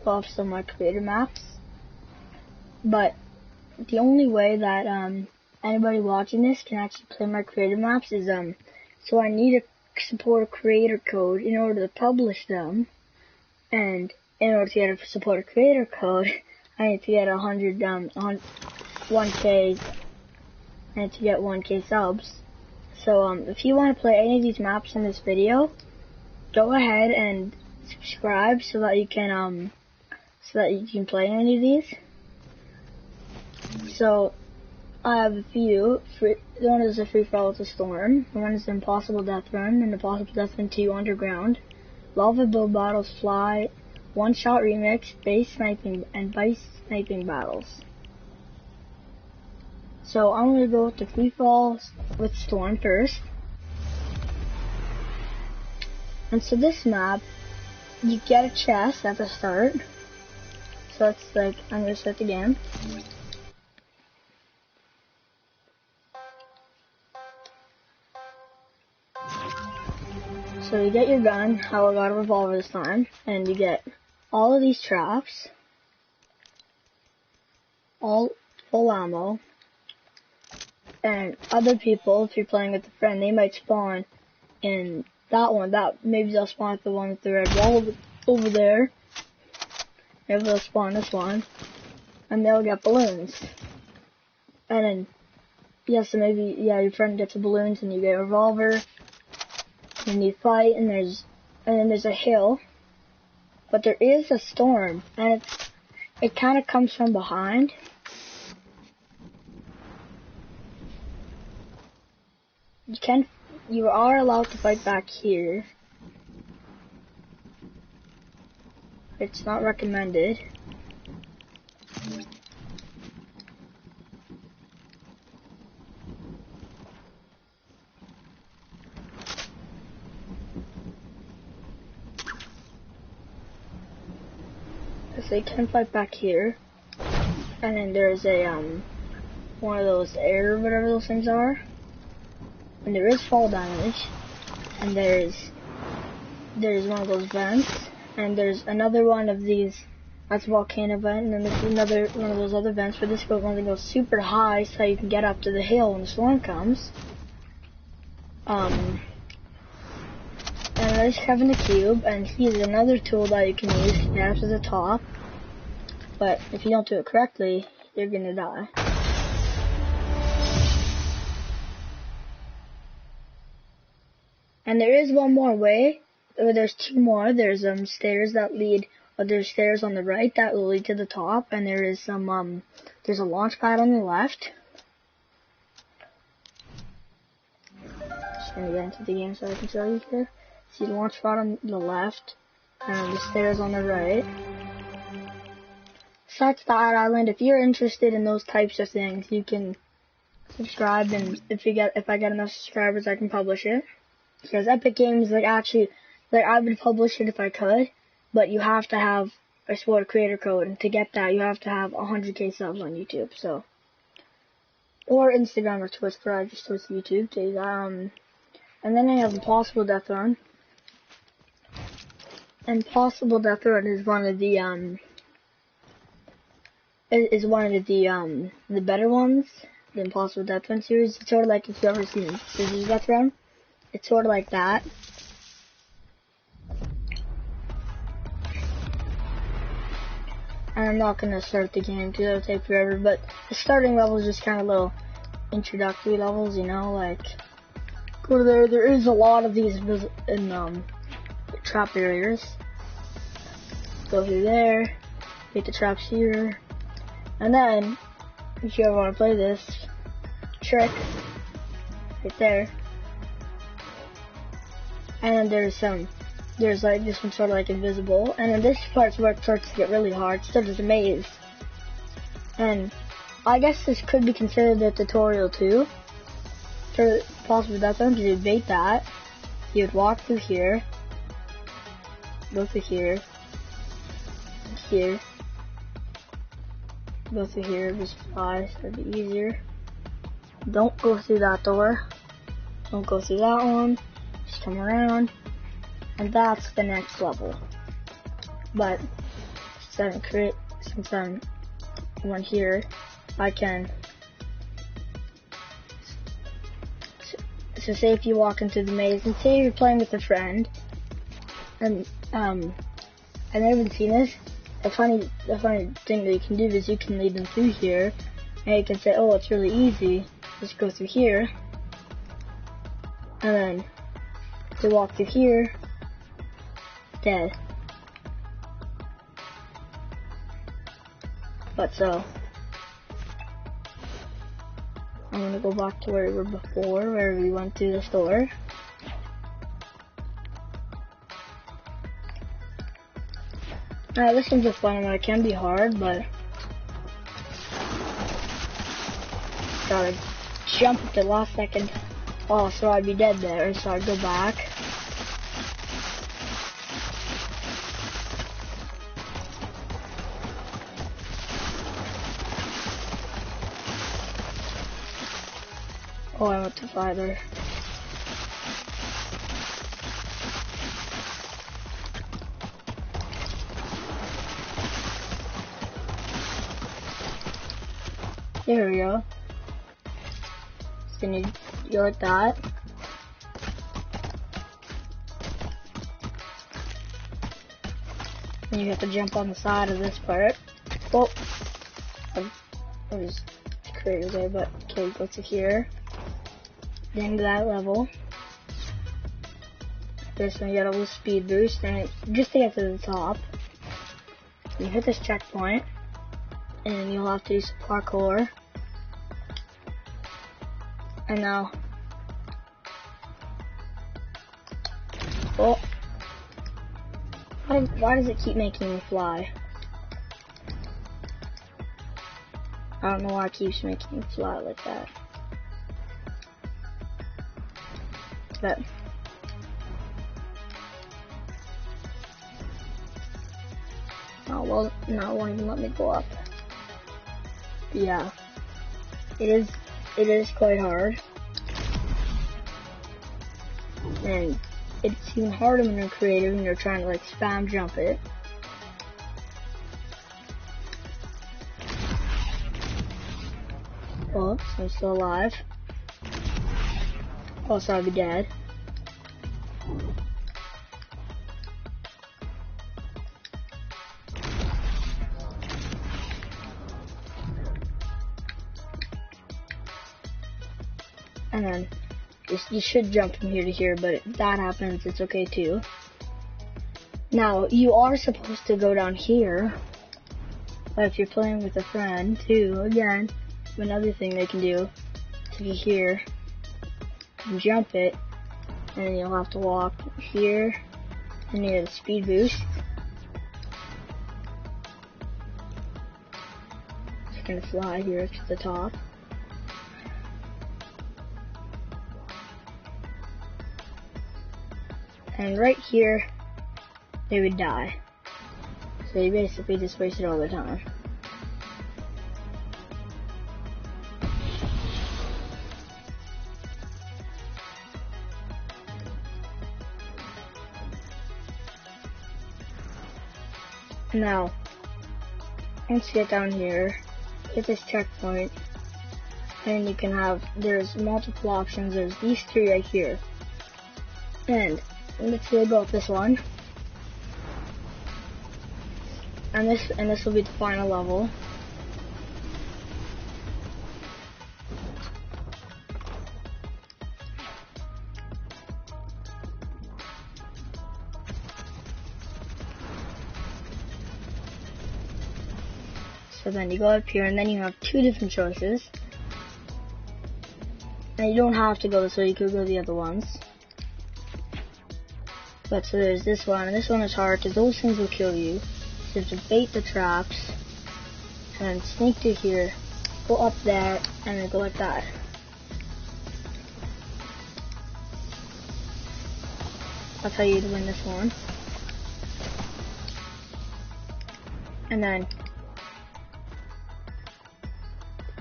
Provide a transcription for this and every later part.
pull up some more creator maps. But the only way that anybody watching this can actually play my creator maps is so I need to support a creator code in order to publish them, and in order to get a support a creator code, I need to get 1K. I need to get 1K subs. So if you want to play any of these maps in this video, go ahead and subscribe so that you can play any of these. So I have a few. One is a free for all with the storm. One is Impossible Death Run and Impossible Death Run 2 Underground. Lava Build Battles Fly, One Shot Remix, Base Sniping Battles. So I'm gonna go with the free fall with storm first. And so this map, you get a chest at the start. So that's like, I'm gonna start the game. So you get your gun, I got a revolver this time, and you get all of these traps, all full ammo, and other people, if you're playing with a friend, they might spawn in that one, maybe they'll spawn at the one with the red wall over there, maybe they'll spawn this one, and they'll get balloons, and then, yeah, so maybe, yeah, your friend gets the balloons and you get a revolver, and you fight, and then there's a hill, but there is a storm, and it kind of comes from behind. You are allowed to fight back here. It's not recommended. So you can fight back here, and then there's a one of those air, whatever those things are, and there is fall damage, and there's one of those vents, and there's another one of these, that's a volcano vent, and then there's another one of those other vents where this one that goes super high so you can get up to the hill when the storm comes. And there's Kevin the Cube, and he's another tool that you can use to get up to the top. But if you don't do it correctly, you're gonna die. And there is one more way, or there's two more. There's stairs that lead, or there's stairs on the right that will lead to the top, and there is some there's a launch pad on the left. Just gonna get into the game so I can show you here. See the launch pad on the left, and the stairs on the right. Besides that island, if you're interested in those types of things, you can subscribe, and if I get enough subscribers, I can publish it. Because Epic Games, I would publish it if I could, but you have to have a support creator code, and to get that, you have to have 100K subs on YouTube, so. Or Instagram or Twitter, I just Twitch YouTube, and then I have Impossible Death Run. Impossible Death Run is one of the the better ones, the Impossible Death Run series. It's sort of like, if you've ever seen Scissors Death Run, it's sort of like that. And I'm not gonna start the game because it'll take forever, but the starting level is just kind of little introductory levels, you know, like, go to there. There is a lot of these in trap areas. Go through there, hit the traps here, and then, if you ever want to play this trick, right there, and then there's like, this one's sort of like invisible, and then this part's where it starts to get really hard, so there's a maze, and I guess this could be considered a tutorial too, for Possible Death Run, because you'd bait that, you'd walk through here, go through here, go through here, just fly, so it'd be easier. Don't go through that door, don't go through that one, just come around, and that's the next level. But since I'm one here, I can. So say if you walk into the maze, and say you're playing with a friend, and I've never seen this. The funny thing that you can do is you can lead them through here, and you can say, oh, it's really easy, just go through here, and then they walk through here, dead. But so, I'm gonna go back to where we were before, where we went through the store. This one's a fun one. It can be hard, but gotta jump at the last second. Oh, so I'd be dead there, so I'd go back. Oh, I went too far there. There we go. So you go like that. And you have to jump on the side of this part. Oh, I was crazy there, but okay, go to here. Then to that level. This one you got a little speed boost, and just to get to the top, you hit this checkpoint, and you'll have to do some parkour. And now, oh, why does it keep making me fly? I don't know why it keeps making me fly like that. But oh well, no, it won't even let me go up. But yeah, it is quite hard, and it's even harder when you're creative and you're trying to like spam jump it. Oh, so I'm still alive. Also, I'll be dead. And then you should jump from here to here, but if that happens, it's okay too. Now, you are supposed to go down here, but if you're playing with a friend too, again, another thing they can do to be here, and jump it, and then you'll have to walk here, and you get a speed boost. Just gonna fly here to the top. And right here, they would die. So you basically just wasted all their time. Now, once you get down here, hit this checkpoint, and you can have, there's multiple options. There's these three right here. And let's say go with this one. And this will be the final level. So then you go up here, and then you have two different choices. And you don't have to go this way, you could go the other ones. But so there's this one, and this one is hard because those things will kill you. So you have to bait the traps, and then sneak through here, go up there, and then go like that. That's how you'd win this one. And then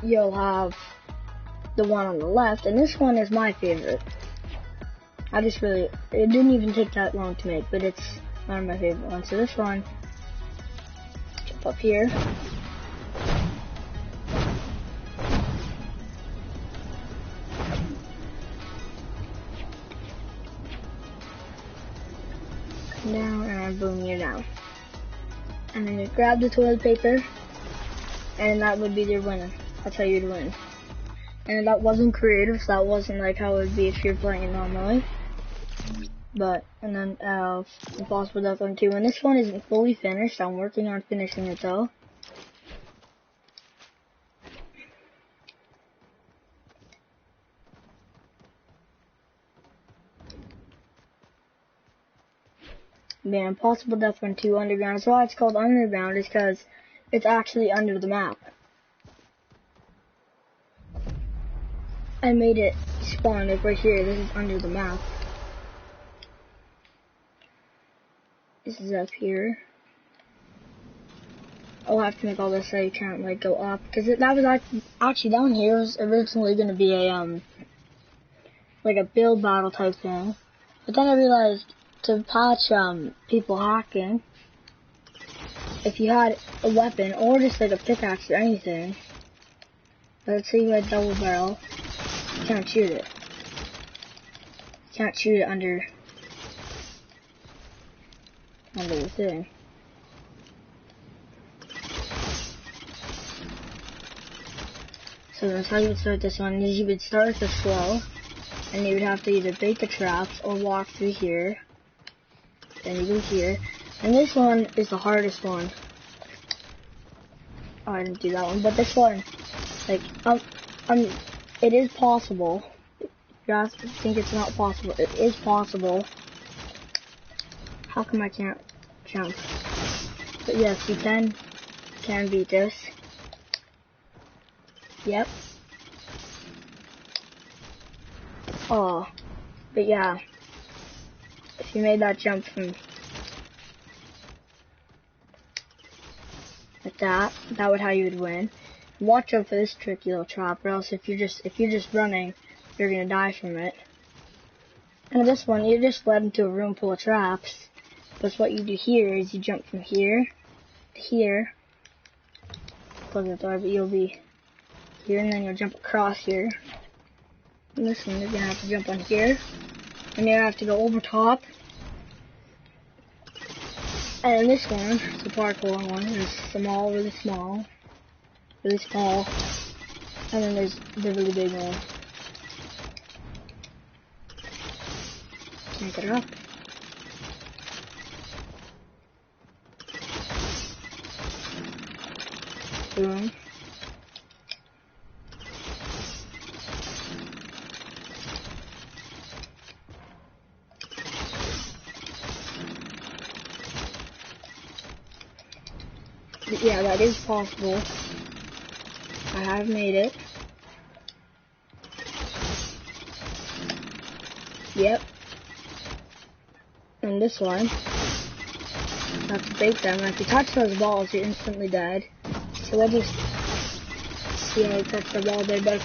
you'll have the one on the left, and this one is my favorite. It didn't even take that long to make, but it's one of my favorite ones. So this one, jump up here. Come down and boom, you're down. And then you grab the toilet paper, and that would be your winner. That's how you'd win. And that wasn't creative, so that wasn't like how it would be if you're playing it normally. But, and then, Impossible Death Run 2. And this one isn't fully finished. I'm working on finishing it though. Man, Impossible Death Run 2 Underground. So why it's called Underground is because it's actually under the map. I made it spawn like right here. This is under the map. This is up here. I'll have to make all this so you can't like go up, because that was actually down here was originally going to be a like a build battle type thing, but then I realized to patch people hacking, if you had a weapon or just like a pickaxe or anything, let's say you had double barrel, you can't shoot it. You can't shoot it under the thing. So that's how you would start this one, is you would start with the slow, and you would have to either bait the traps or walk through here. Then you go here. And this one is the hardest one. Oh, I didn't do that one, but this one, like, it is possible. You guys think it's not possible. It is possible. How come I can't jump? But yes, you can beat this. Yep. Oh, but yeah, if you made that jump from like that would how you would win. Watch out for this tricky little trap, or else if you're just running, you're gonna die from it. And this one, you're just led into a room full of traps. But what you do here is you jump from here to here. Close the door, but you'll be here, and then you'll jump across here. And this one, you're gonna have to jump on here, and you have to go over top. And this one, the parkour one, is small, really small, and then there's the really big one. Make it up. Boom. But yeah, that is possible. I have made it. Yep. And this one, you have to bait them. And if you touch those balls, you're instantly dead. So we'll just see how you touch the ball there. But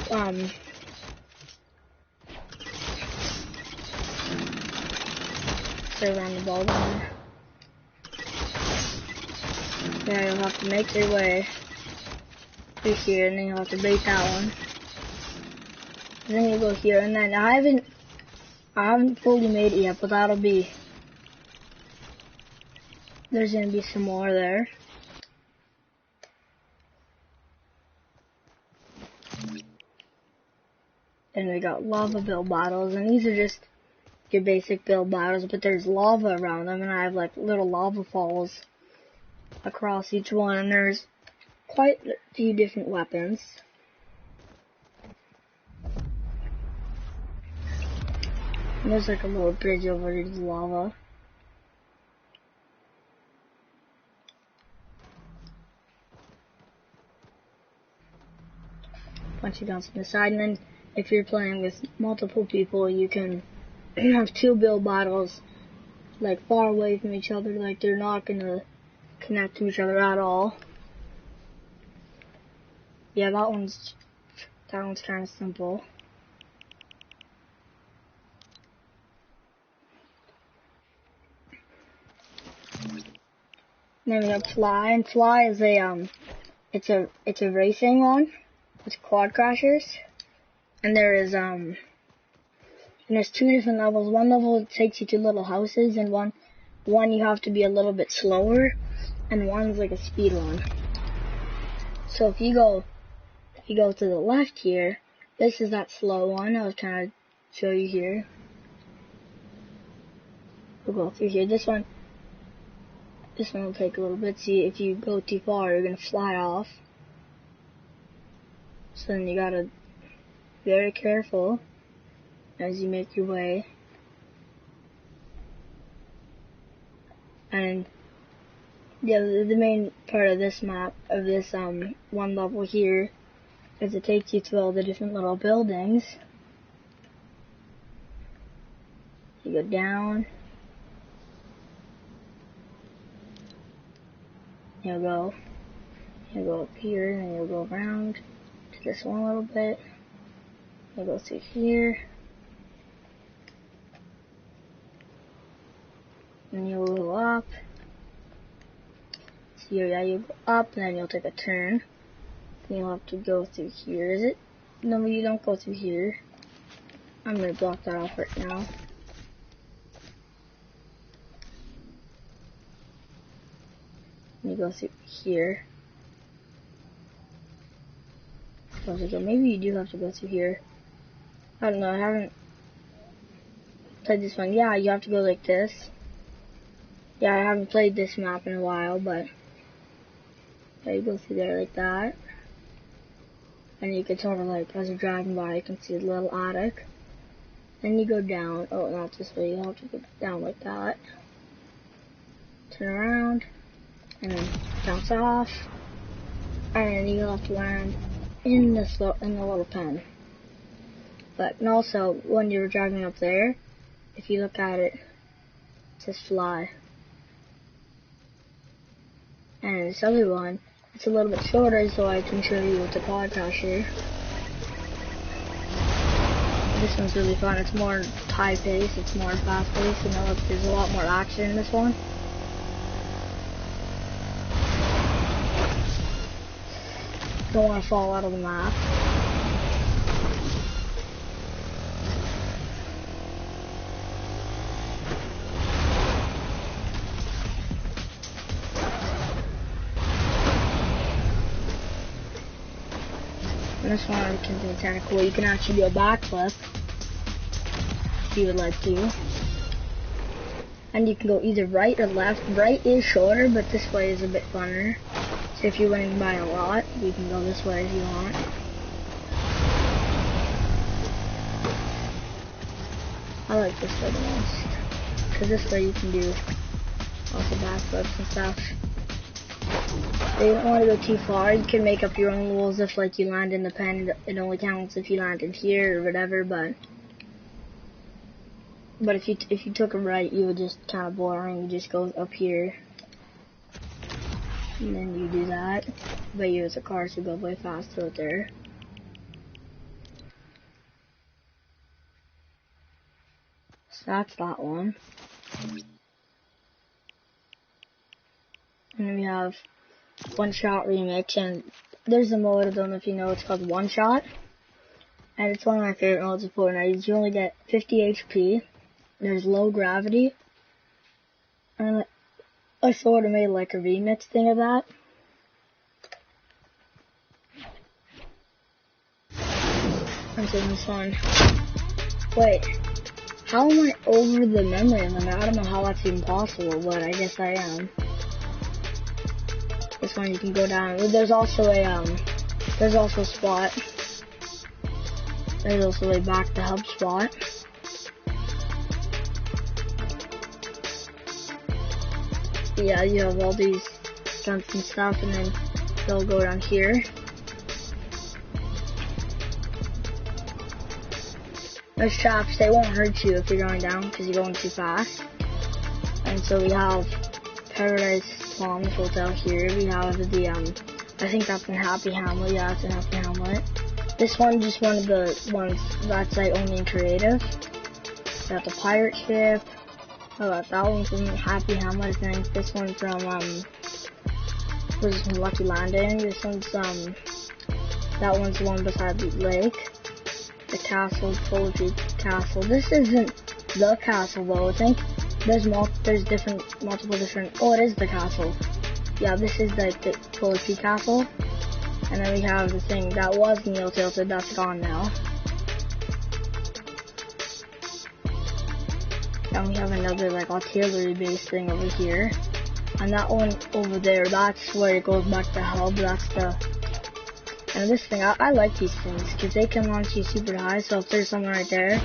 stay around the ball down there. Yeah, you'll have to make your way through here, and then you'll have to bait that one. And then you go here, and then I haven't fully made it yet, but that'll be, there's gonna be some more there. Then we got lava build battles, and these are just your basic build battles, but there's lava around them, and I have like little lava falls across each one, and there's quite a few different weapons. And there's like a little bridge over to the lava. Punch you down from the side, and then if you're playing with multiple people, you can have two build battles like far away from each other, like they're not gonna connect to each other at all. Yeah, that one's kind of simple. And then we have Fly, and Fly is it's a racing one. It's quad crashers. And there's two different levels. One level takes you to little houses, and one you have to be a little bit slower, and one's like a speed one. So if you go to the left here, this is that slow one. I was trying to show you here. We'll go through here. This one will take a little bit. See, if you go too far, you're gonna fly off. So then you gotta be very careful as you make your way. And yeah, the main part of this map, of this one level here, is it takes you to all the different little buildings. You go down. You'll go up here, and then you'll go around to this one a little bit. You'll go through here. And you'll go up. So yeah, you go up, and then you'll take a turn. Then you'll have to go through here. Is it? No, you don't go through here. I'm gonna block that off right now. You go through here. So maybe you do have to go through here. I don't know, I haven't played this one. Yeah, you have to go like this. Yeah, I haven't played this map in a while, but yeah, you go through there like that. And you can sort of like, as you're driving by, you can see the little attic. Then you go down. Oh, not this way. You have to go down like that. Turn around. And then bounce off, and then you have to land in the little pen. And also, when you're driving up there, if you look at it, it says Fly. And this other one, it's a little bit shorter, so I can show you with the quad crasher. This one's really fun. It's more high paced. It's more fast paced. You know, there's a lot more action in this one. Don't want to fall out of the map. And this one can be kind of cool. You can actually do a backflip if you would like to. And you can go either right or left. Right is shorter, but this way is a bit funner. So if you're winning by a lot, you can go this way if you want. I like this way the most, because this way you can do also backflips and stuff. If you don't want to go too far, you can make up your own rules. If like you land in the pen, it only counts if you land in here or whatever. But if you took a right, you would just kind of boring. You just go up here. And then you do that, but you use a car to go way faster out there. So that's that one. And then we have One Shot Remix, and there's a mode, I don't know if you know, it's called One Shot. And it's one of my favorite modes of Fortnite. You only get 50 HP. There's low gravity. And I sort of made like a remix thing of that. I'm doing this one. Wait, how am I over the memory limit? I don't know how that's even possible, but I guess I am. This one you can go down. There's also a spot. There's also a back to hub spot. Yeah, you have all these guns and stuff, and then they'll go down here. Those traps, they won't hurt you if you're going down because you're going too fast. And so we have Paradise Palms Hotel here. We have the, I think that's in Happy Hamlet. Yeah, it's in Happy Hamlet. This one, just one of the ones that's like only in creative. We got the pirate ship. Oh, that one from Happy Hamlet, I think. This one from, was Lucky Landing. This one's that one's the one beside the lake. The castle, Poetry Castle. This isn't the castle though. I think there's multiple different. Oh, it is the castle. Yeah, this is the Poetry Castle. And then we have the thing that was Neil Tilted. That's gone now. And we have another like artillery base thing over here. And that one over there, that's where it goes back to hub. That's the. And this thing, I like these things because they can launch you super high. So if there's someone right there,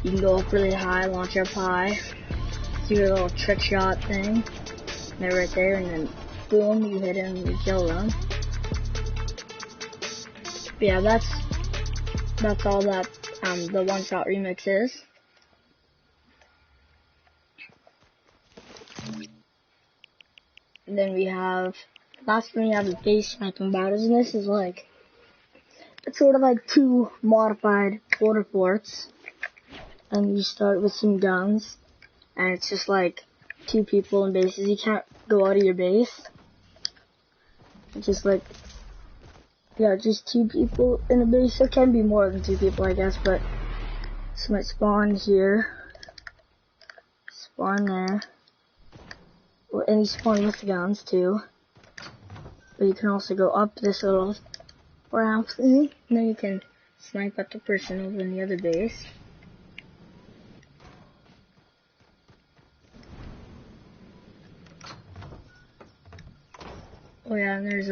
you can go up really high, launch up high, do your little trick shot thing. And they're right there, and then boom, you hit them, you kill them. But yeah, that's all that the one shot remix is. And then we have, last one we have the base sniping battles, and this is like, it's sort of like 2 modified quarter forts. And you start with some guns, and it's just like 2 people in bases. You can't go out of your base. It's just like, yeah, just 2 people in a base. There can be more than 2 people, I guess, but this might spawn here, spawn there. Well, and you spawn with the guns too. But you can also go up this little ramp thing, and then you can snipe at the person over in the other base. Oh yeah, and there's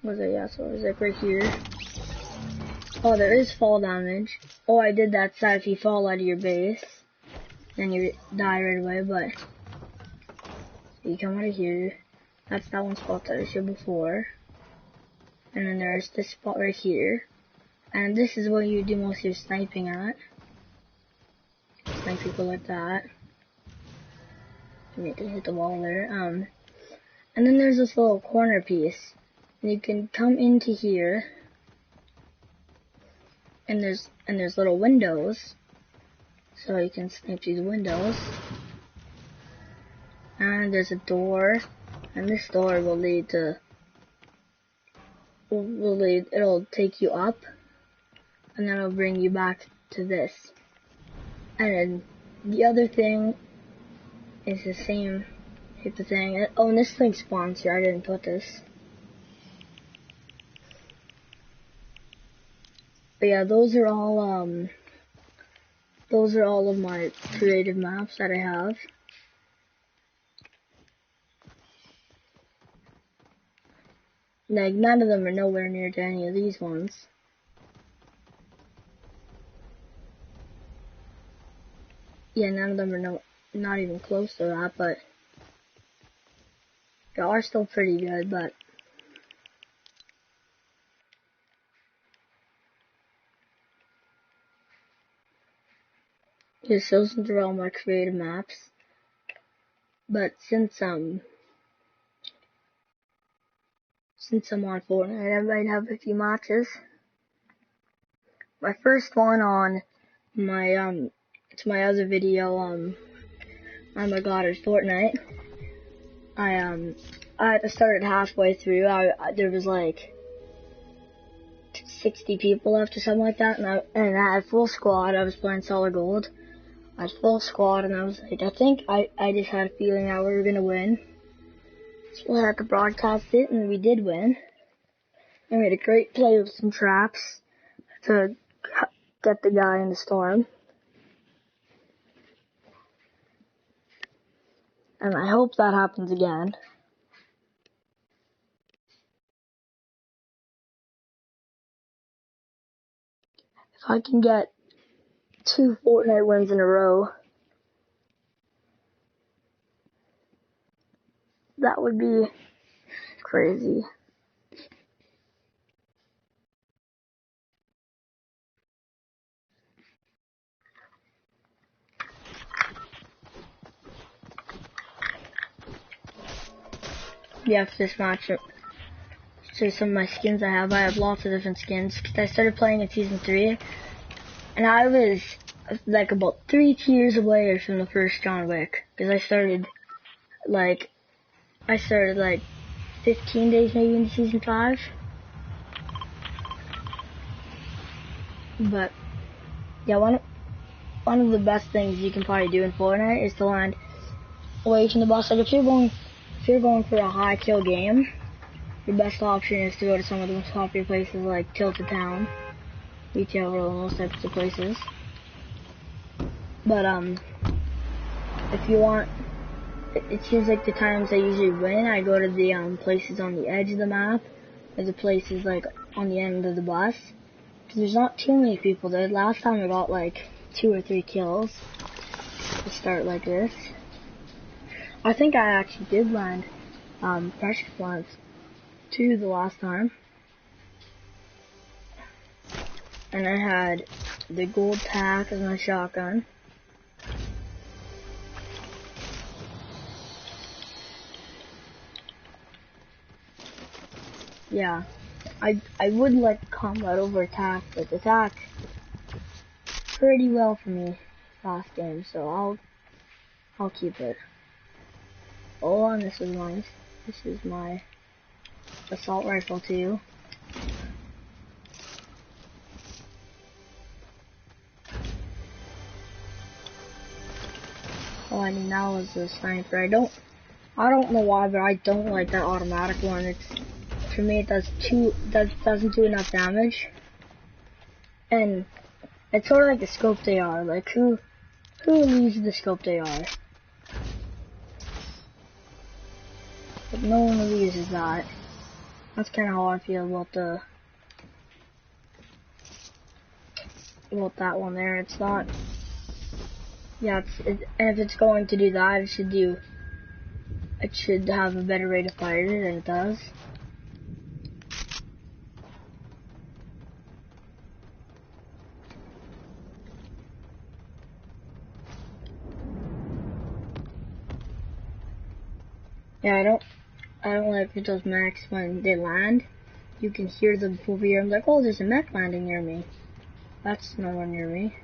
what's it? Yeah, so it's like right here. Oh, there is fall damage. Oh, I did that side if you fall out of your base, then you die right away, but you come out of here. That's that one spot that I showed before. And then there's this spot right here. And this is where you do most of your sniping at. Snipe people like that. And you can hit the wall there. And then there's this little corner piece. And you can come into here. And there's little windows. So you can snipe these windows. And there's a door. And this door will lead to, it'll take you up, and then it'll bring you back to this. And then the other thing is the same type of thing. Oh, and this thing spawns here. I didn't put this. But yeah, those are all of my creative maps that I have. Like, none of them are nowhere near to any of these ones. Yeah, none of them are not even close to that, but they are still pretty good, but just those are all my creative maps. But since I'm on Fortnite, I might have a few matches. My first one on my it's my other video oh my god, it's Fortnite. I started halfway through. There was like 60 people left or something like that, and I had full squad. I was playing solid gold. I had full squad, and I was like, I think I just had a feeling that we were gonna win. So I had to broadcast it, and we did win. I made a great play with some traps to get the guy in the storm. And I hope that happens again. If I can get 2 Fortnite wins in a row, that would be crazy. Yeah, for this match, so some of my skins I have lots of different skins, because I started playing in Season 3, and I was like about 3 tiers away from the first John Wick, because I started like I started like 15 days maybe into season 5. But yeah, one of the best things you can probably do in Fortnite is to land away from the boss. Like if you're going for a high kill game, your best option is to go to some of the most popular places like Tilted Town, Retail Row, and those types of places. But if you want, it seems like the times I usually win, I go to the places on the edge of the map, or the places like on the end of the bus. Because there's not too many people there. Last time I got like 2 or 3 kills to start like this. I think I actually did land pressure plants too the last time. And I had the gold tack as my shotgun. Yeah, I would like combat over attack, but attack pretty well for me last game, so I'll keep it. Oh, and this is nice. This is my assault rifle too. Oh, I mean that was the sniper. I don't know why, but I don't like that automatic one. It's, for me, it doesn't do enough damage. And it's sort of like the scoped AR. Like who uses the scoped AR? But no one really uses that. That's kind of how I feel about that one there. It's not. Yeah, and if it's going to do that, it should have a better rate of fire than it does. Yeah, I don't like with those mechs when they land. You can hear them over here. I'm like, oh, there's a mech landing near me. That's nowhere near me.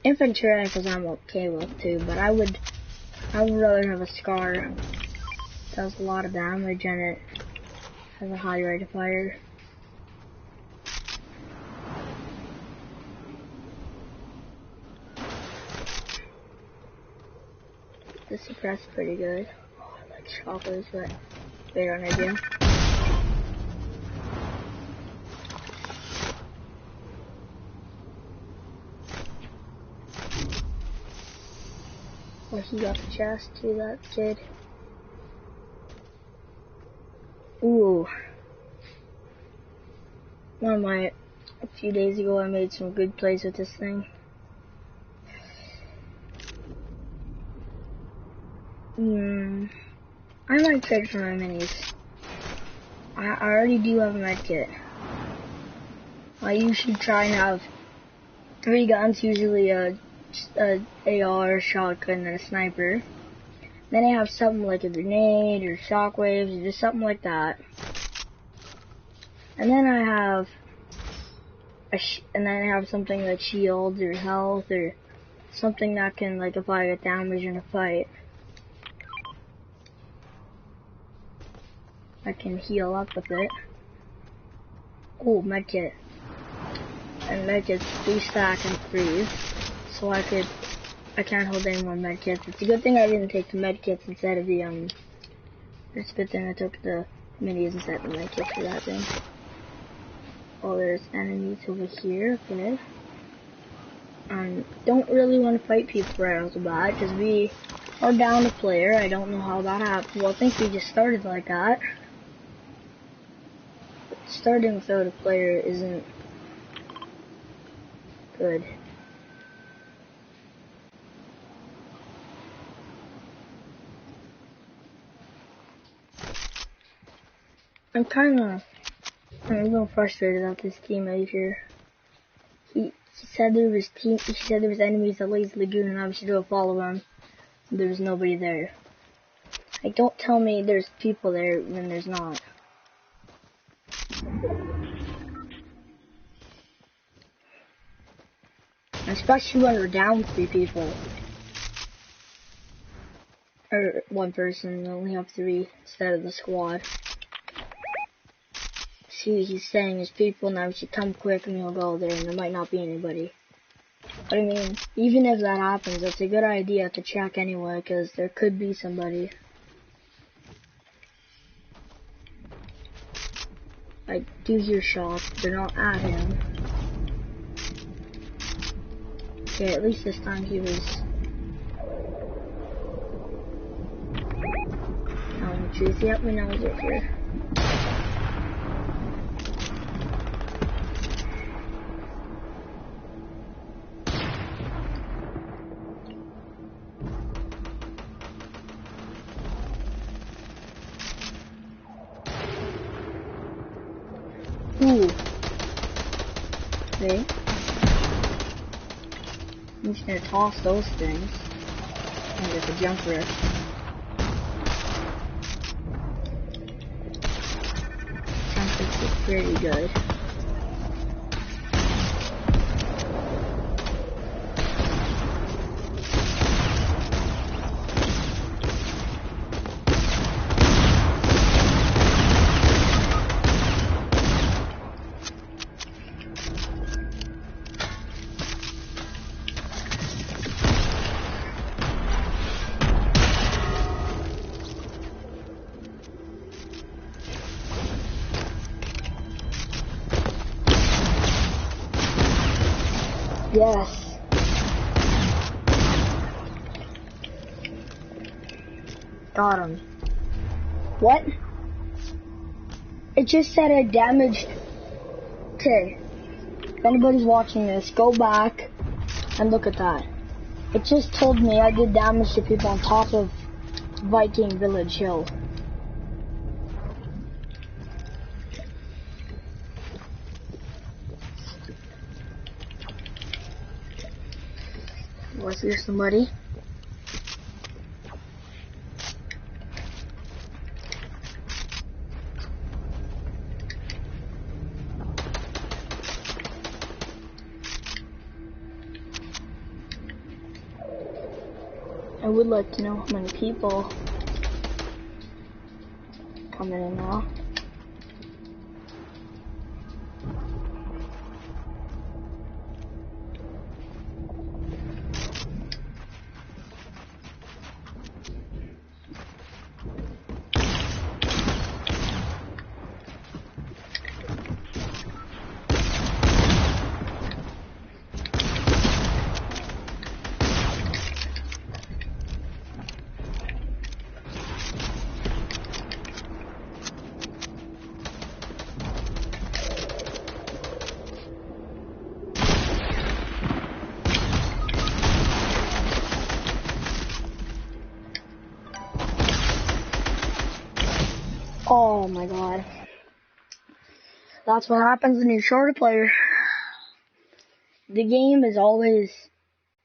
Infantry rifles I'm okay with too, but I would rather have a SCAR. It does a lot of damage and it has a high rate of fire. The suppress is pretty good. Oh, I like shockers, but they don't idea. Oh, he got the chest too, that kid. Ooh. A few days ago I made some good plays with this thing. I might trade for my minis. I already do have a medkit. I usually try and have 3 guns, usually a AR, a shotgun, and a sniper. Then I have something like a grenade or shockwaves or just something like that. And then I have something like shields or health or something that can, like, if I get damaged in a fight, I can heal up with it. Oh, medkit. And medkits do stack and freeze, so I can't hold any more medkits. It's a good thing I didn't take the medkits instead of the it's a good thing I took the minis instead of the medkits for that thing. Oh, there's enemies over here, okay. Don't really want to fight people right off the bat, because we are down a player. I don't know how that happened. Well, I think we just started like that. But starting without a player isn't good. I'm a little frustrated at this teammate here. He said there was enemies at Lazy Lagoon and I should go follow him. There's nobody there. Like, don't tell me there's people there when there's not. Especially when we're down 3 people. or one person. You only have 3 instead of the squad. See what he's saying is people now should come quick and we'll go there and there might not be anybody. But I mean, even if that happens, it's a good idea to check anyway because there could be somebody. I do hear shots, they're not at him. Okay, at least this time he was telling the truth. Yep, we know he's over here. Ooh. Okay. I'm just gonna toss those things and get the jump rift. Jump rift is pretty good. Yes. Got him. What? It just said I damaged. Okay. If anybody's watching this, go back and look at that. It just told me I did damage to people on top of Viking Village Hill. Was there somebody? I would like to know how many people coming in now. Oh my god. That's what happens when you're short a player. The game is always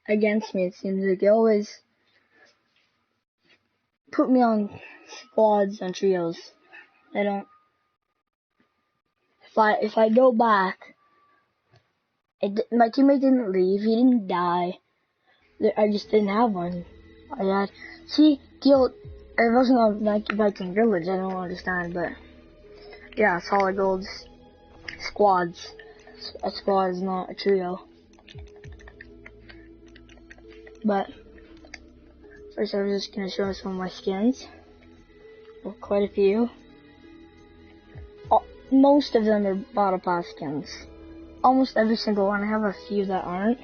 against me, it seems like. They always put me on squads and trios. I don't. If I go back, my teammate didn't leave, he didn't die. I just didn't have one. It wasn't on Viking Village, I don't understand, but yeah, solid gold squads. A squad is not a trio. But first I was just gonna show some of my skins. Well, quite a few. Most of them are battle pass skins. Almost every single one. I have a few that aren't.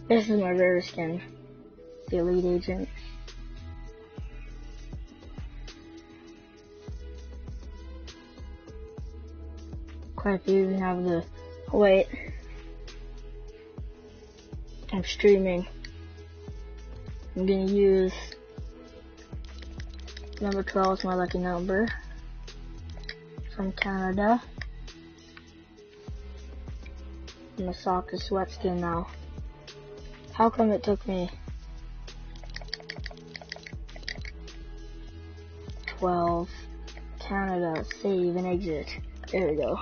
This is my rare skin, the Elite Agent. Quite a few. We have the. Wait. I'm streaming. I'm gonna use number 12 as my lucky number. From Canada. I'm a soccer sweat skin now. How come it took me 12 Canada, save and exit? There we go.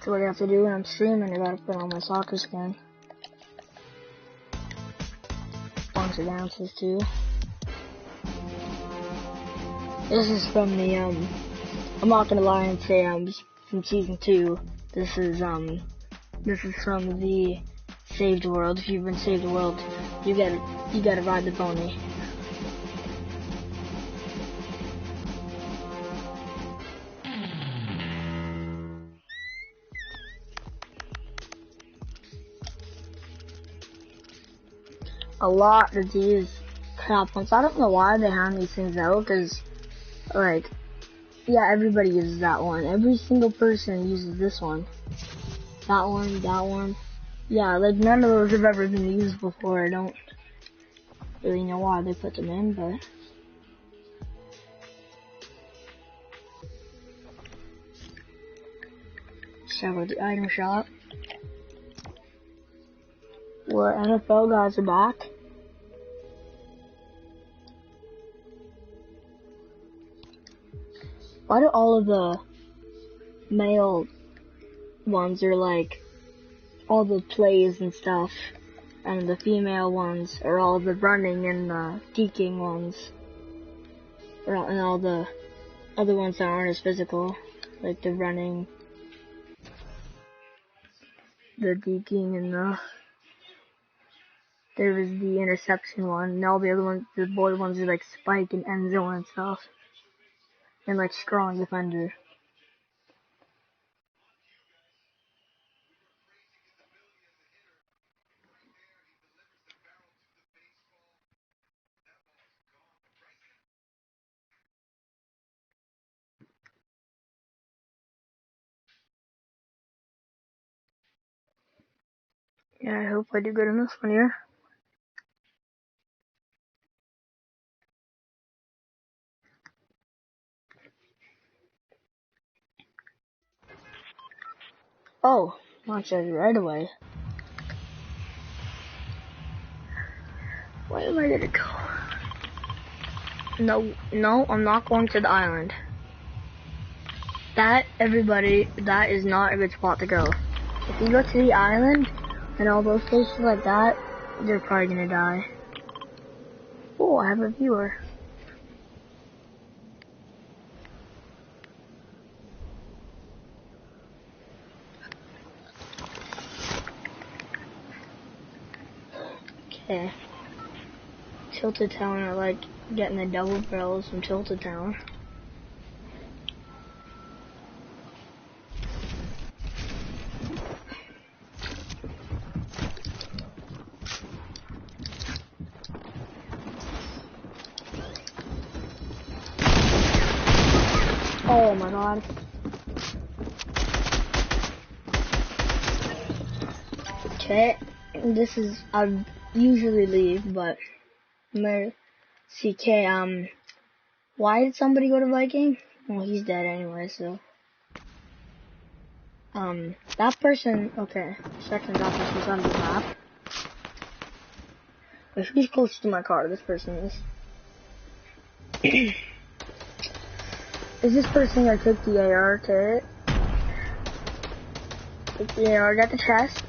So what I have to do when I'm streaming, I gotta put on my soccer skin. Bunch of dances too. This is from the I'm not gonna lie and say from season 2. This is from the Saved World. If you've been Saved World, you gotta ride the pony. A lot of these crap ones. I don't know why they hand these things out, cause like, yeah, everybody uses that one. Every single person uses this one. That one. Yeah, like none of those have ever been used before. I don't really know why they put them in, but check out the item shop where NFL guys are back. Why do all of the male ones are like all the plays and stuff, and the female ones are all the running and the geeking ones, and all the other ones that aren't as physical, like the running, the geeking, and there was the interception one, and all the other ones, the boy ones are like spike and end zone and stuff, and like strong defender. Yeah, I hope I do good in this one here. Oh, launch it right away. Where am I gonna go? No, I'm not going to the island. That is not a good spot to go. If you go to the island and all those places like that, you're probably gonna die. Oh, I have a viewer. Okay. Tilted Town, I like getting the double barrels from Tilted Town. Oh my god. Okay, this is, I usually leave, but I'm gonna see, okay, why did somebody go to Viking? Well, he's dead anyway, so. That person, okay, second that person's on the map. But who's close to my car? This person is. Is this person gonna take the AR to it? Take the AR, got the chest.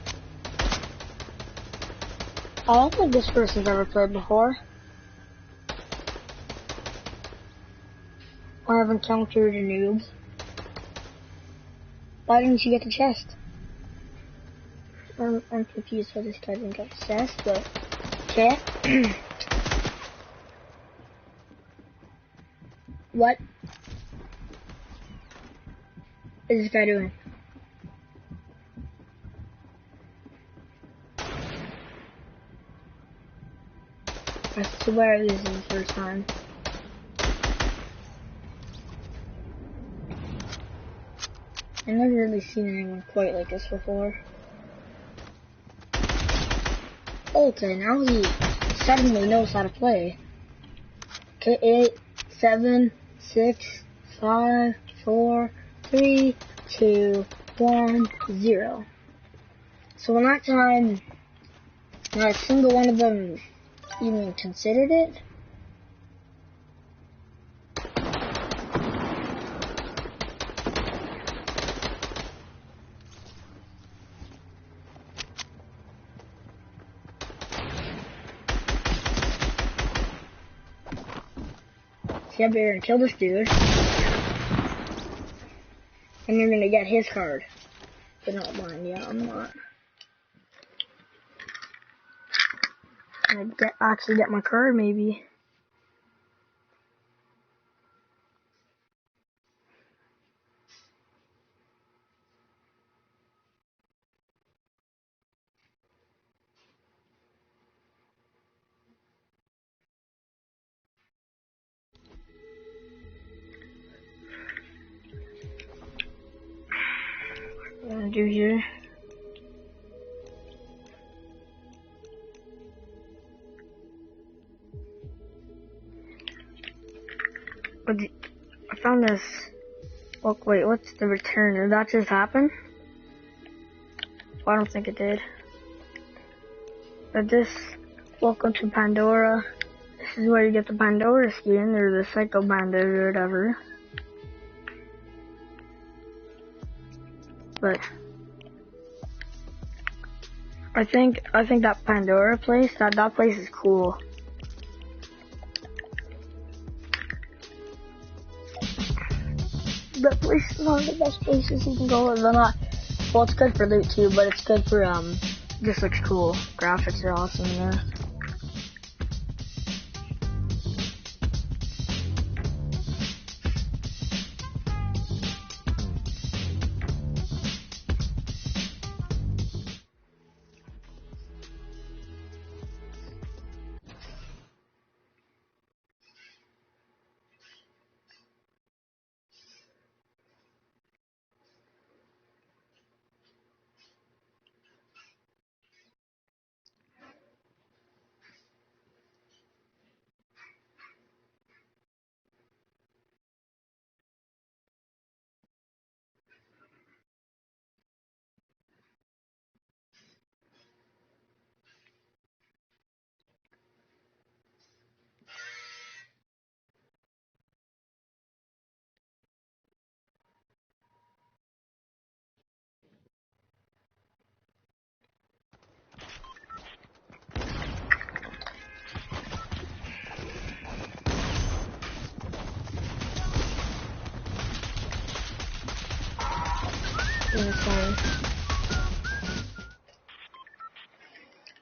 I don't think this person's ever played before. I have encountered a noob. Why didn't you get the chest? I'm confused why this guy didn't get the chest, but okay. What is this guy doing? I swear this is the first time. I've never really seen anyone quite like this before. Okay, now he suddenly knows how to play. Okay, 8, 7, 6, 5, 4, 3, 2, 1, 0. So in that time, not a single one of them even considered it. Get up here and kill this dude. And you're gonna get his card. But not mine, yeah, I'm not. I'm gonna actually get my card, maybe. What I'm gonna do here. I found this. Look, wait, what's the return? Did that just happen? Well, I don't think it did. But this, welcome to Pandora. This is where you get the Pandora skin, or the Psycho Bandit, or whatever. But I think that Pandora place, that place is cool. That place is one of the best places you can go. They're not. Well, it's good for loot too, but it's good for just looks cool. Graphics are awesome there.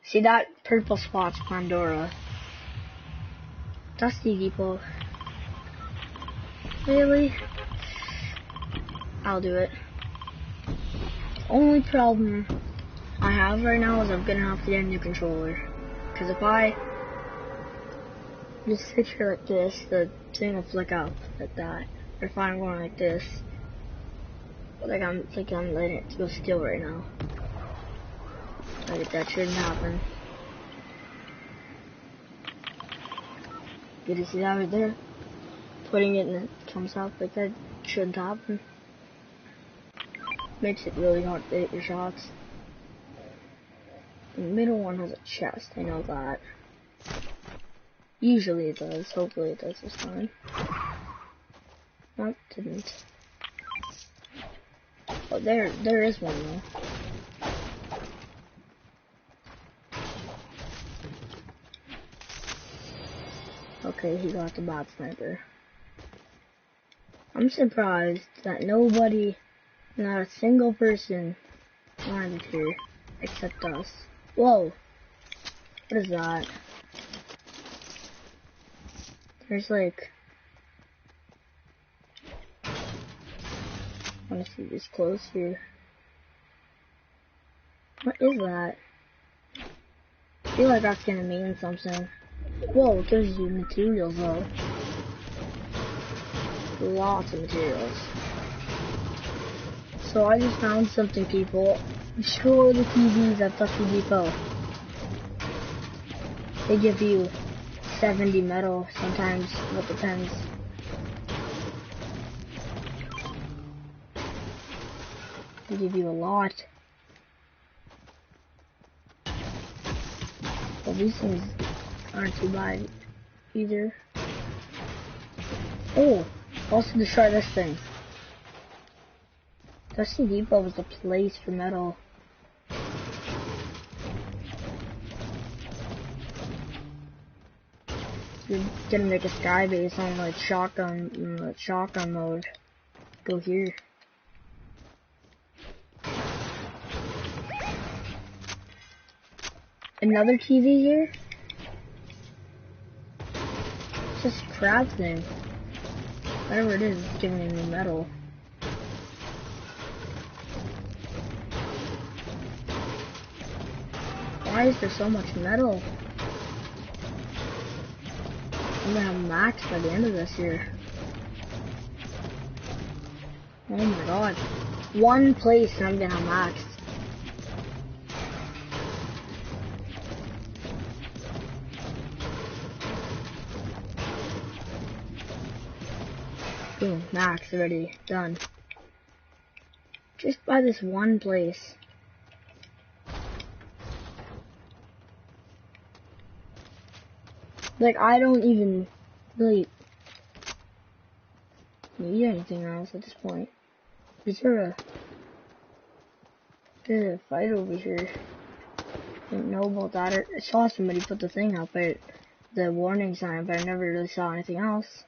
See that purple spot's Pandora. Dusty Depot. Really? I'll do it. Only problem I have right now is I'm gonna have to get a new controller. Cause if I just sit here like this, the thing will flick out like that. Or if I'm going like this, like I'm letting it go still right now. Like that shouldn't happen. Did you see that right there? Putting it and it comes out like that shouldn't happen. Makes it really hard to hit your shots. The middle one has a chest, I know that. Usually it does, hopefully it does this time. No, it didn't. Oh, there is one though. Okay, he got the bot sniper. I'm surprised that nobody, not a single person, landed here except us. Whoa! What is that? There's like... I want to see this close here. What is that? I feel like that's gonna mean something. Whoa, it gives you materials though. Lots of materials. So I just found something, people. Show the TVs at Dusty Depot. They give you 70 metal, sometimes, it depends. They give you a lot. Well, these things aren't too bad either. Oh, also destroy this thing. Dusty Depot was the place for metal. You're gonna make a sky base on like shotgun mode. Go here. Another TV here? It's this crab thing. Whatever it is, it's giving me new metal. Why is there so much metal? I'm gonna have max by the end of this year. Oh my god. One place and I'm gonna have max. Boom, max already done. Just by this one place. Like, I don't even really need anything else at this point. Is there a fight over here? Didn't know about that. I saw somebody put the thing up, but the warning sign, but I never really saw anything else.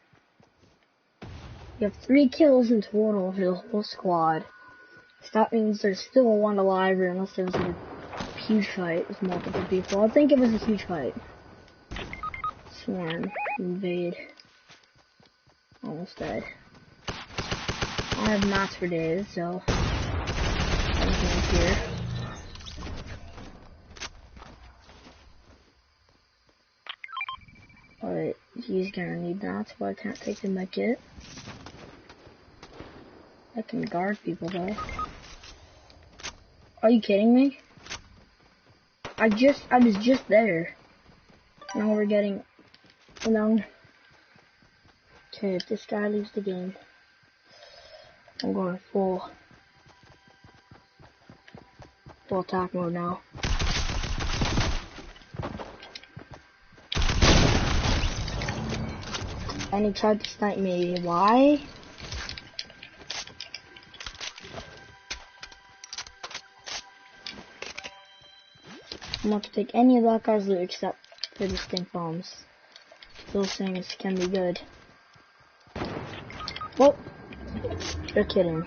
You have 3 kills in total for the whole squad. So that means there's still one alive, or unless there was a huge fight with multiple people. I think it was a huge fight. Swarm, invade. Almost dead. I have mats for days, so everything's here. Alright, he's gonna need that, so I can't take the med kit. I can guard people though. Are you kidding me? I was just there. Now we're getting, no. Okay, if this guy leaves the game, I'm going full attack mode now. And he tried to snipe me. Why? I'm not gonna take any of that guy's loot except for the stink bombs. Those things can be good. Whoa! You're kidding.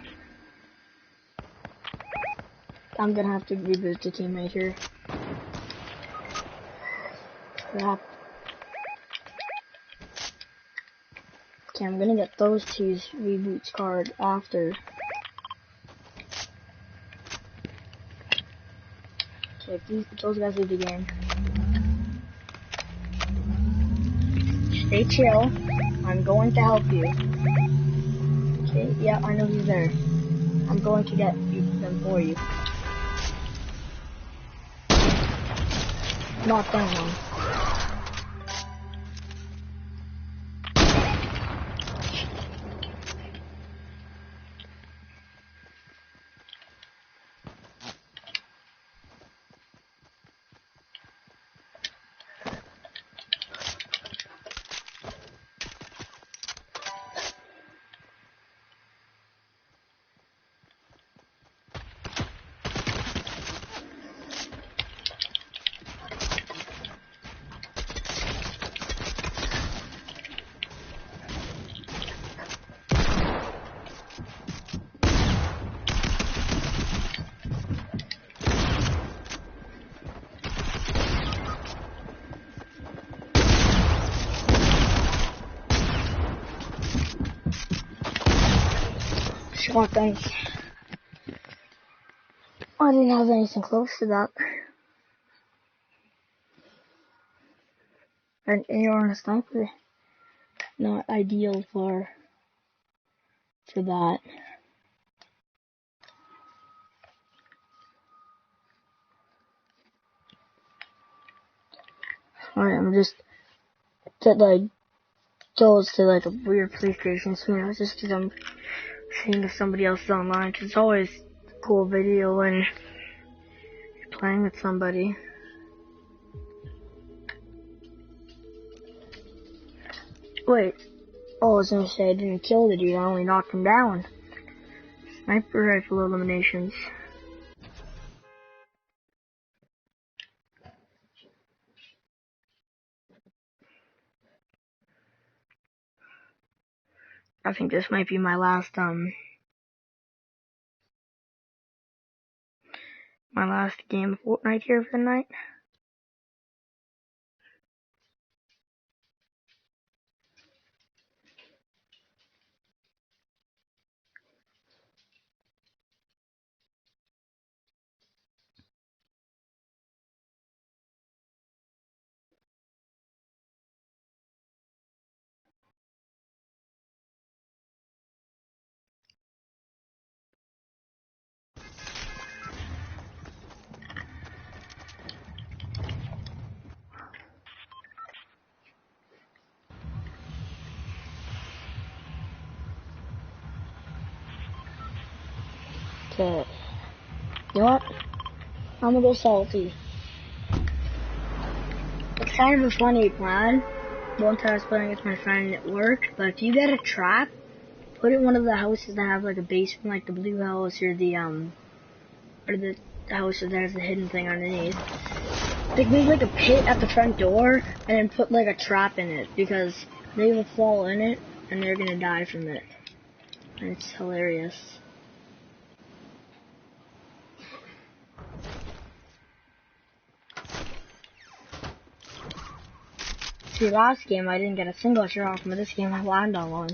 I'm gonna have to reboot the teammate here. Crap. Okay, I'm gonna get those two's reboots card after. Okay, if those guys leave the game. Stay chill. I'm going to help you. Okay, yeah, I know he's there. I'm going to get them for you. Knock down one. Shotguns. I didn't have anything close to that. An AR and a sniper. Not ideal for that. Alright, I'm just get like those to like a weird PlayStation soon, just because I'm seeing if somebody else is online. Cause it's always a cool video when you're playing with somebody. Wait, oh, I was gonna say I didn't kill the dude, I only knocked him down. Sniper rifle eliminations. I think this might be my last game of Fortnite here for the night. Okay. You know what? I'm gonna go salty. It's kind of a funny plan. One time I was playing with my friend and it worked, but if you get a trap, put it in one of the houses that have like a basement, like the blue house or the house that has a hidden thing underneath. Like make like a pit at the front door and then put like a trap in it because they will fall in it and they're gonna die from it. And it's hilarious. See, last game I didn't get a single shot from, but this game I landed on one.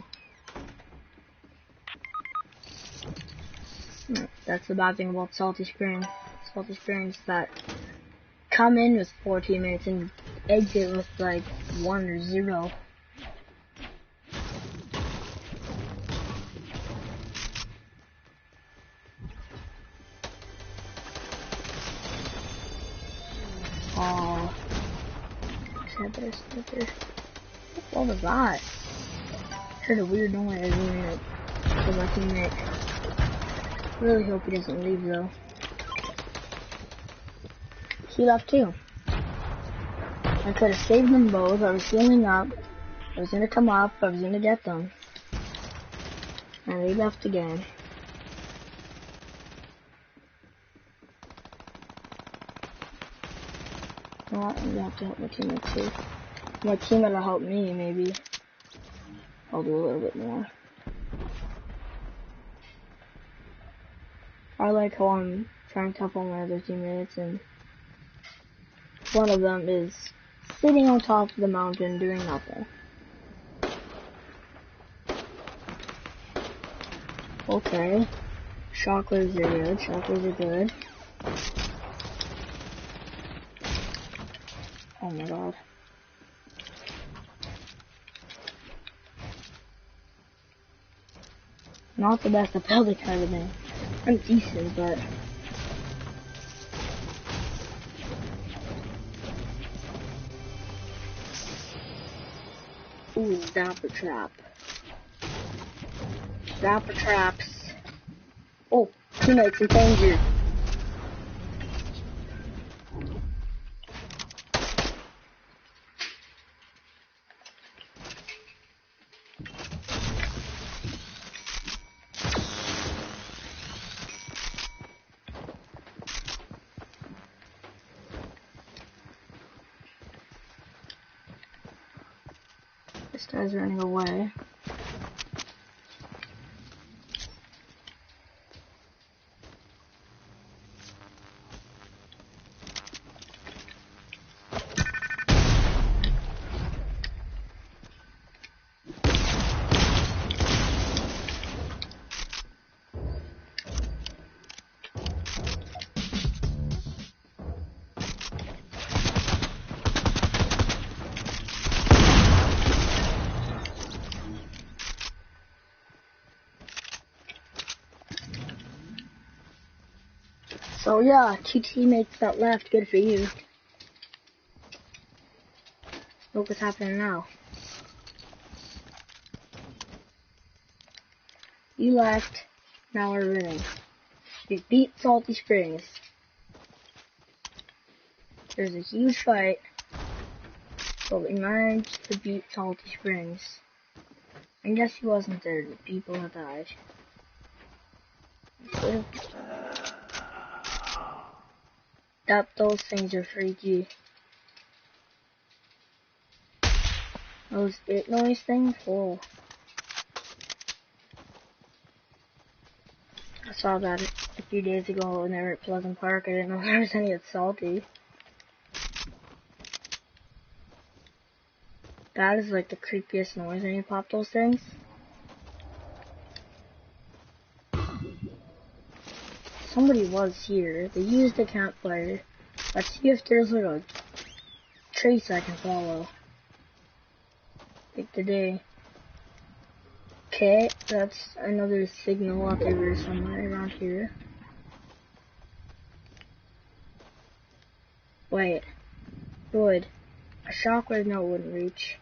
That's the bad thing about Salty Springs. Salty Springs that come in with 4 teammates and exit with like 1 or 0. Oh, what was that? Heard a weird noise from my teammate. Really hope he doesn't leave though. He left too. I could have saved them both. I was healing up. I was gonna come up. I was gonna get them. And they left again. Well, I'm gonna have to help my teammate too. My teammate will help me, maybe. I'll do a little bit more. I like how I'm trying to help all my other teammates, and one of them is sitting on top of the mountain doing nothing. Okay. Shockwaves are good. Shockwaves are good. Oh my god. Not the best at building kind of thing. I'm decent, but ooh, Zapper trap. Zapper traps. Oh, teammates in danger. This guy's running away. So yeah, 2 teammates that left, good for you. Look what's happening now. You left, now we're winning. We beat Salty Springs. There's a huge fight, but we managed to beat Salty Springs. I guess he wasn't there, the people that died. Those things are freaky. Those it noise things? Whoa. saw that a few days ago when they were at Pleasant Park. I didn't know there was any at Salty. That is like the creepiest noise when you pop those things. Somebody was here. They used the campfire. Let's see if there's like a trace I can follow. Like today. Okay, that's another signal out there somewhere around here. Wait. Would. A shockwave note wouldn't reach.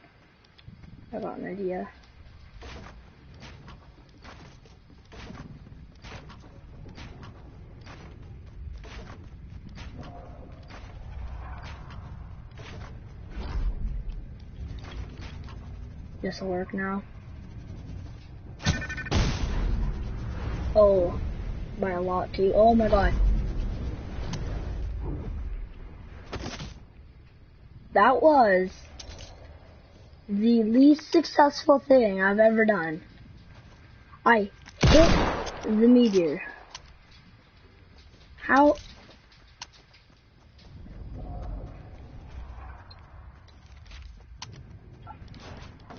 I got an idea. This'll work now. Oh, by a lot too. Oh my god. That was the least successful thing I've ever done. I hit the meteor. How?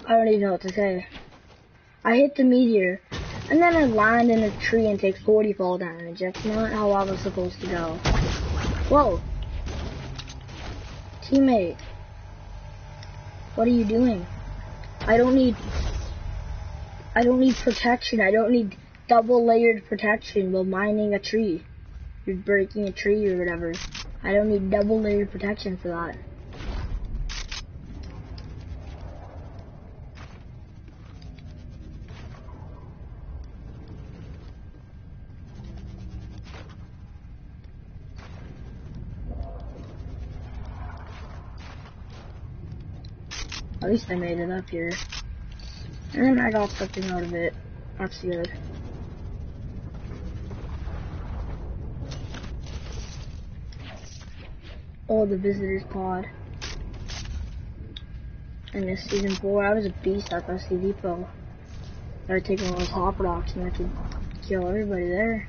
I don't even know what to say. I hit the meteor, and then I land in a tree and take 40 fall damage. That's not how I was supposed to go. Whoa. Teammate. What are you doing? I don't need protection. I don't need double layered protection while mining a tree. You're breaking a tree or whatever. I don't need double layered protection for that. At least I made it up here. And I got something out of it. That's good. Oh, the visitor's pod. In this season 4, I was a beast at Dusty Depot. I would take one of those hop rocks and I could kill everybody there.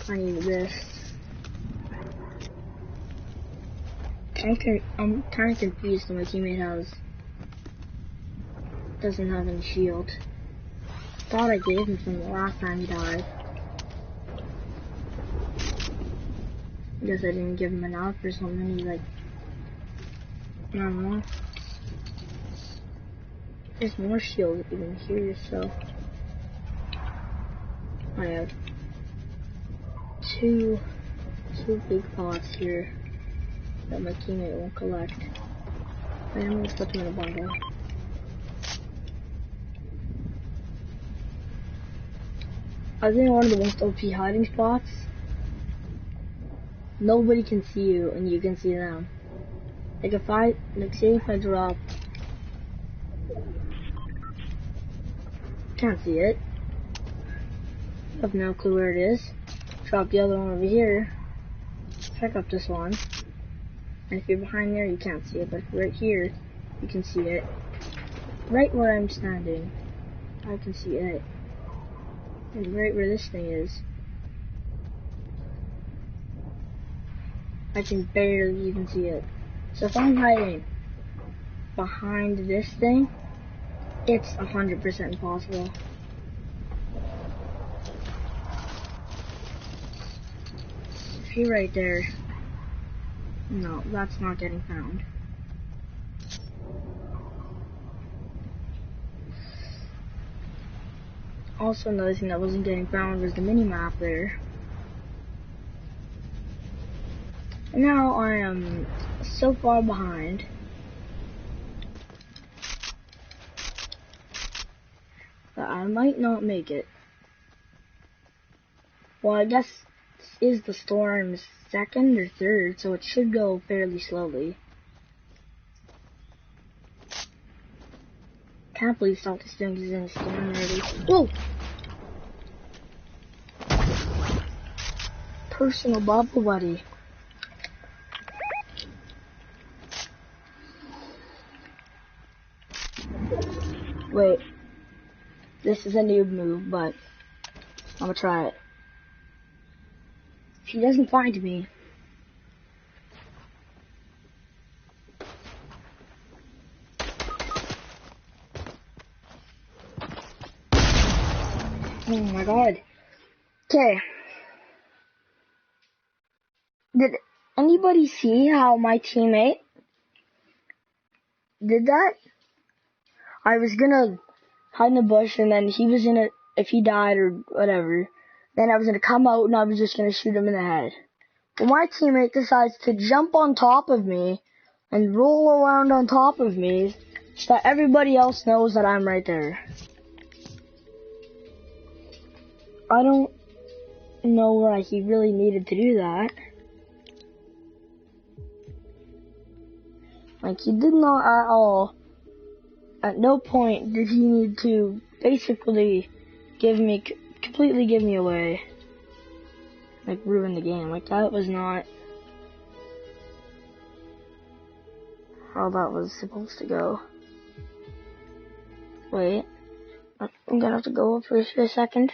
I need this. I'm kind of confused that my teammate doesn't have any shield. Thought I gave him from the last time he died. Guess I didn't give him enough or something. He's like, I don't know. There's more shield even here, so I have two big pots here that my teammate won't collect. And I'm gonna put them in a bundle. I was in one of the most OP hiding spots. Nobody can see you and you can see them. Like say if I drop, can't see it. I have no clue where it is. Drop the other one over here. Check up this one. And if you're behind there, you can't see it, but right here, you can see it. Right where I'm standing, I can see it. And right where this thing is, I can barely even see it. So if I'm hiding behind this thing, it's 100% impossible. If you're right there, no, that's not getting found. Also, another thing that wasn't getting found was the mini-map there. And now I am so far behind that I might not make it. Well, I guess this is the storm's second or third, so it should go fairly slowly. Can't believe Salty Springs is in a storm already. Whoa! Personal bubble buddy. Wait. This is a noob move, but I'm gonna try it. If he doesn't find me. Oh my god. Okay. Did anybody see how my teammate did that? I was gonna hide in the bush and then he was gonna, if he died or whatever, then I was gonna come out and I was just gonna shoot him in the head. Well, my teammate decides to jump on top of me and roll around on top of me so that everybody else knows that I'm right there. I don't know why he really needed to do that. Like, he did not at all, at no point did he need to basically completely give me away. Like, ruin the game. Like, that was not how that was supposed to go. Wait, I'm gonna have to go up for a second.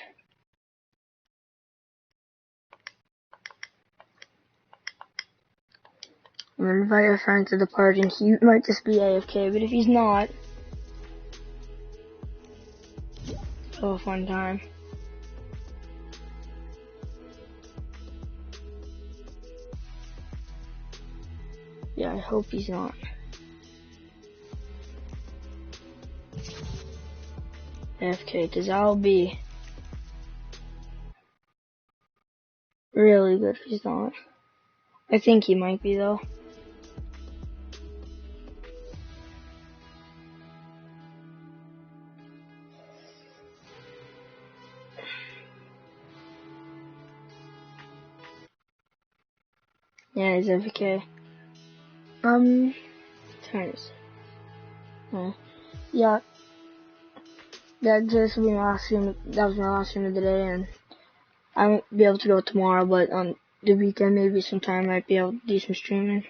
I'm gonna invite a friend to the party and he might just be AFK, but if he's not, have a fun time. Yeah, I hope he's not. AFK, because that'll be really good if he's not. I think he might be though. Yeah, he's AFK. Turns. Oh. Yeah. This will be my last stream. That was my last stream of the day, and I won't be able to go tomorrow, but on the weekend, maybe sometime I might be able to do some streaming.